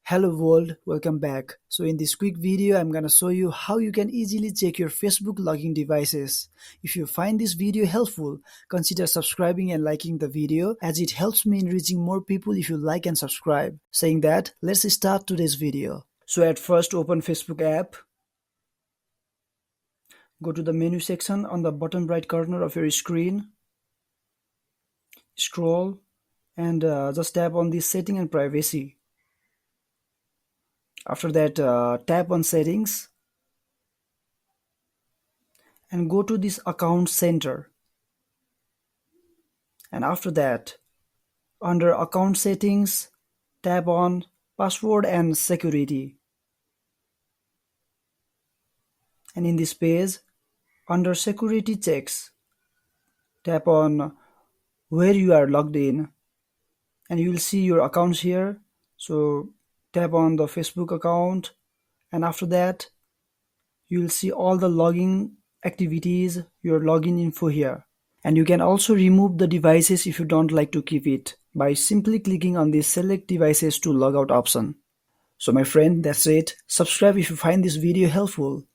Hello world, welcome back. So in this quick video, I'm gonna show you how you can easily check your Facebook logging devices. If you find this video helpful, consider subscribing and liking the video as it helps me in reaching more people if you like and subscribe. Saying that, let's start today's video. So at first open Facebook app. Go to the menu section on the bottom right corner of your screen. Scroll and just tap on the setting and privacy. After that, tap on settings and go to this account center. And after that, under account settings, tap on password and security. And in this page, under security checks, tap on where you are logged in and you will see your accounts here. So tap on the Facebook account, and after that you will see all the login activities, your login info here. And you can also remove the devices if you don't like to keep it by simply clicking on the select devices to log out option. So my friend, that's it. Subscribe if you find this video helpful.